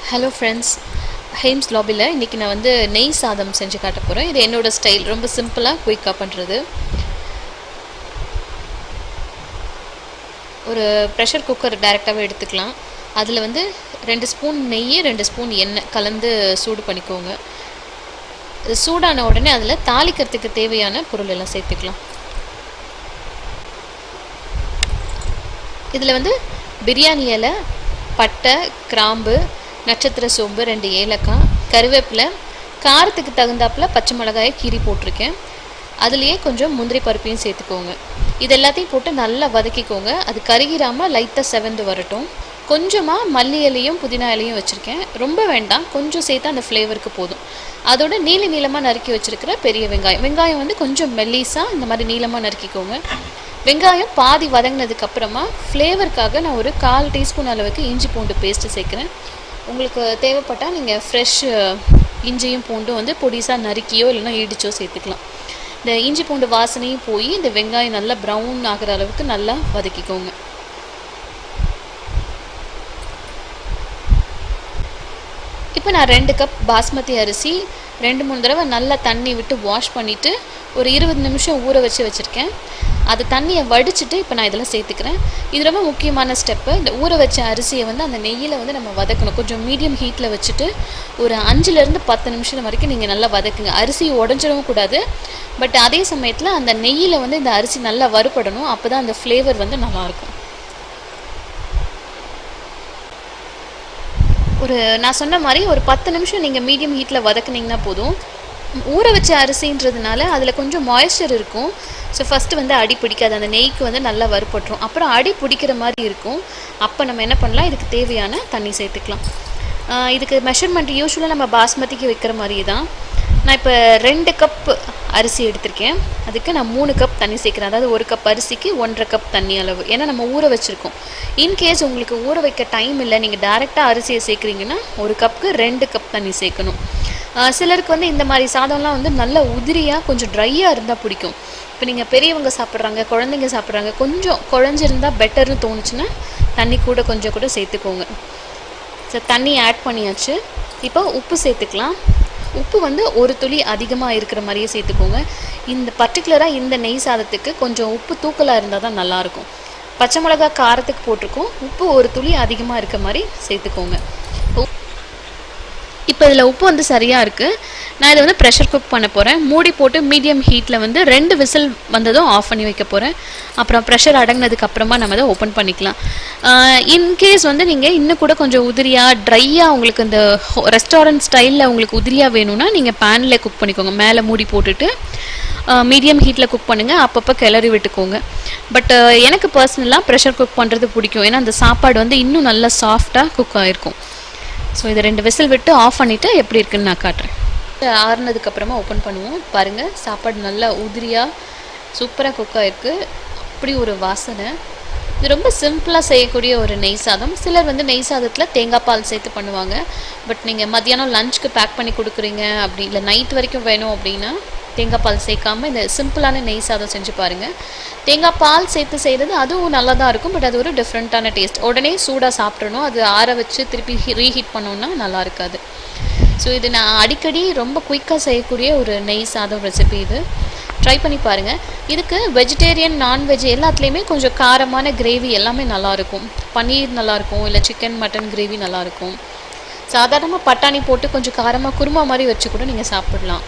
Hello friends, ஹெய்ம்ஸ் லாபியில் இன்றைக்கி நான் வந்து நெய் சாதம் செஞ்சு காட்ட போகிறேன். இது என்னோடய ஸ்டைல், ரொம்ப சிம்பிளாக குயிக்காக பண்ணுறது. ஒரு ப்ரெஷர் குக்கர் டைரெக்டாகவே எடுத்துக்கலாம். அதில் வந்து 2 ஸ்பூன் நெய், 2 ஸ்பூன் எண்ணெய் கலந்து சூடு பண்ணிக்கோங்க. இது சூடான உடனே அதில் தாளிக்கிறதுக்கு தேவையான பொருள் எல்லாம் சேர்த்துக்கலாம். இதில் வந்து பிரியாணி இலை, பட்டை, கிராம்பு, நட்சத்திர சோம்பு, 2 ஏலக்காய், கருவேப்பிலை, காரத்துக்கு தகுந்தாப்பில் பச்சை மிளகாயை கீறி போட்டிருக்கேன். அதுலேயே கொஞ்சம் முந்திரி பருப்பையும் சேர்த்துக்கோங்க. இது எல்லாத்தையும் போட்டு நல்லா வதக்கிக்கோங்க. அது கருகிராமல் லைட்டாக செவந்து வரட்டும். கொஞ்சமாக மல்லி இலையும் புதினா இலையும் வச்சுருக்கேன். ரொம்ப வேண்டாம், கொஞ்சம் சேர்த்து அந்த ஃப்ளேவருக்கு போதும். அதோட நீளமாக நறுக்கி வச்சுருக்கிற பெரிய வெங்காயம் வந்து கொஞ்சம் மெல்லிஸாக இந்த மாதிரி நீளமாக நறுக்கிக்கோங்க. வெங்காயம் பாதி வதங்கினதுக்கப்புறமா ஃப்ளேவருக்காக நான் ஒரு 1/4 டீஸ்பூன் அளவுக்கு இஞ்சி பூண்டு பேஸ்ட்டு சேர்க்குறேன். உங்களுக்கு தேவைப்பட்டால் நீங்கள் ஃப்ரெஷ் இஞ்சியும் பூண்டும் வந்து பொடிசாக நறுக்கியோ இல்லைனா இடிச்சோ சேர்த்துக்கலாம். இந்த இஞ்சி பூண்டு வாசனையும் போய் இந்த வெங்காயம் நல்லா ப்ரௌன் ஆகிற அளவுக்கு நல்லா வதக்கிக்கோங்க. இப்போ நான் 2 கப் பாஸ்மதி அரிசி 2-3 தடவை நல்லா தண்ணி விட்டு வாஷ் பண்ணிவிட்டு ஒரு 20 நிமிஷம் ஊற வச்சுருக்கேன். அது தண்ணியை வடிச்சிட்டு இப்போ நான் இதெல்லாம் சேர்த்துக்கிறேன். இது ரொம்ப முக்கியமான ஸ்டெப்பு. இந்த ஊற வச்ச அரிசியை வந்து அந்த நெய்யில் வந்து நம்ம வதக்கணும். கொஞ்சம் மீடியம் ஹீட்டில் வச்சுட்டு ஒரு 5லேருந்து 10 நிமிஷம் வரைக்கும் நீங்கள் நல்லா வதக்குங்க. அரிசி உடஞ்சிடவும் கூடாது, பட் அதே சமயத்தில் அந்த நெய்யில் வந்து இந்த அரிசி நல்லா வறுபடணும். அப்போ தான் அந்த ஃப்ளேவர் வந்து நல்லாயிருக்கும். நான் சொன்ன மாதிரி ஒரு 10 நிமிஷம் நீங்கள் மீடியம் ஹீட்டில் வதக்குனிங்கன்னா போதும். ஊற வச்ச அரிசின்றதுனால அதில் கொஞ்சம் மாய்ஸ்சர் இருக்கும். ஸோ ஃபஸ்ட்டு வந்து அடி பிடிக்காது, அந்த நெய்க்கு வந்து நல்லா வறுபட்டுரும். அப்புறம் அடி பிடிக்கிற மாதிரி இருக்கும். அப்போ நம்ம என்ன பண்ணலாம், இதுக்கு தேவையான தண்ணி சேர்த்துக்கலாம். இதுக்கு மெஷர்மெண்ட் யூஸ்வலாக நம்ம பாஸ்மதிக்கு வைக்கிற மாதிரி தான். நான் இப்போ 2 கப் அரிசி எடுத்திருக்கேன். அதுக்கு நான் 3 கப் தண்ணி சேர்க்குறேன். அதாவது 1 கப் அரிசிக்கு 1.5 கப் தண்ணி அளவு. ஏன்னா நம்ம ஊற வச்சுருக்கோம். இன்கேஸ் உங்களுக்கு ஊற வைக்க டைம் இல்லை, நீங்கள் டேரெக்டாக அரிசியை சேர்க்குறீங்கன்னா 1 கப்புக்கு 2 கப் தண்ணி சேர்க்கணும். சிலருக்கு வந்து இந்த மாதிரி சாதம்லாம் வந்து நல்லா உதிரியாக கொஞ்சம் ட்ரையாக இருந்தால் பிடிக்கும். இப்போ நீங்கள் பெரியவங்க சாப்பிட்றாங்க, குழந்தைங்க சாப்பிட்றாங்க, கொஞ்சம் குழஞ்சிருந்தால் பெட்டர்னு தோணுச்சுன்னா தண்ணி கொஞ்சம் கூட சேர்த்துக்கோங்க. ஸோ தண்ணி ஆட் பண்ணியாச்சு. இப்போ உப்பு சேர்த்துக்கலாம். உப்பு வந்து ஒரு துளி அதிகமாக இருக்கிற மாதிரியே சேர்த்துக்கோங்க. இந்த பர்டிகுலராக இந்த நெய் சாதத்துக்கு கொஞ்சம் உப்பு தூக்கலாக இருந்தால் தான் நல்லாயிருக்கும். பச்சை மிளகா காரத்துக்கு போட்டிருக்கோம். உப்பு ஒரு துளி அதிகமாக இருக்க மாதிரி சேர்த்துக்கோங்க. இப்போ இதில் உப்பு வந்து சரியாக இருக்குது. நான் இதை வந்து ப்ரெஷர் குக் பண்ண போகிறேன். மூடி போட்டு மீடியம் ஹீட்டில் வந்து 2 விசில் வந்ததும் ஆஃப் பண்ணி வைக்க போகிறேன். அப்புறம் ப்ரெஷர் அடங்கினதுக்கப்புறமா நம்ம அதை ஓப்பன் பண்ணிக்கலாம். இன்கேஸ் வந்து நீங்கள் இன்னும் கூட கொஞ்சம் உதிரியாக ட்ரையாக உங்களுக்கு இந்த ரெஸ்டாரண்ட் ஸ்டைலில் உங்களுக்கு உதிரியாக வேணும்னா நீங்கள் பேனில் குக் பண்ணிக்கோங்க. மேலே மூடி போட்டுட்டு மீடியம் ஹீட்டில் குக் பண்ணுங்கள். அப்பப்போ கிளறி விட்டுக்கோங்க. பட் எனக்கு பர்சனலாக ப்ரெஷர் குக் பண்ணுறது பிடிக்கும். ஏன்னா அந்த சாப்பாடு வந்து இன்னும் நல்லா சாஃப்டாக குக் ஆகிருக்கும். ஸோ இதை 2 விசில் விட்டு ஆஃப் பண்ணிவிட்டு எப்படி இருக்குன்னு நான் காட்டுறேன். ஆறுனதுக்கப்புறமா ஓப்பன் பண்ணுவோம். பாருங்கள், சாப்பாடு நல்லா உதிரியாக சூப்பராக குக் ஆகிருக்கு. அப்படி ஒரு வாசனை. இது ரொம்ப சிம்பிளாக செய்யக்கூடிய ஒரு நெய் சாதம். சிலர் வந்து நெய் சாதத்தில் தேங்காய் பால் சேர்த்து பண்ணுவாங்க. பட் நீங்கள் மத்தியானம் லஞ்சுக்கு பேக் பண்ணி கொடுக்குறீங்க அப்படி இல்லை நைட் வரைக்கும் வேணும் அப்படின்னா தேங்காய் பால் சேர்க்காமல் இந்த சிம்பிளான நெய் சாதம் செஞ்சு பாருங்கள். தேங்காய் பால் சேர்த்து செய்கிறது அதுவும் நல்லா தான் இருக்கும். பட் அது ஒரு டிஃப்ரெண்ட்டான டேஸ்ட். உடனே சூடாக சாப்பிட்றணும். அது ஆற வச்சு திருப்பி ரீஹீட் பண்ணோன்னா நல்லா இருக்காது. ஸோ இது நான் அடிக்கடி ரொம்ப குயிக்காக செய்யக்கூடிய ஒரு நெய் சாதம் ரெசிபி. இது ட்ரை பண்ணி பாருங்கள். இதுக்கு வெஜிடேரியன், நான்வெஜ் எல்லாத்துலேயுமே கொஞ்சம் காரமான கிரேவி எல்லாமே நல்லாயிருக்கும். பன்னீர் நல்லாயிருக்கும், இல்லை சிக்கன் மட்டன் கிரேவி நல்லாயிருக்கும். சாதாரணமாக பட்டாணி போட்டு கொஞ்சம் காரமாக குருமா மாதிரி வச்சு கூட நீங்கள் சாப்பிடலாம்.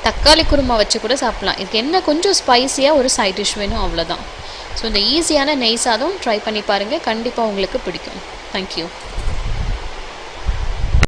தக்காளி குருமா வச்சு கூட சாப்பிட்லாம். இதுக்கு என்ன கொஞ்சம் ஸ்பைஸியாக ஒரு சைட் டிஷ் வேணும், அவ்வளோதான். ஸோ இந்த ஈஸியான நெய் சாதம் ட்ரை பண்ணி பாருங்கள். கண்டிப்பாக உங்களுக்கு பிடிக்கும். தேங்க்யூ.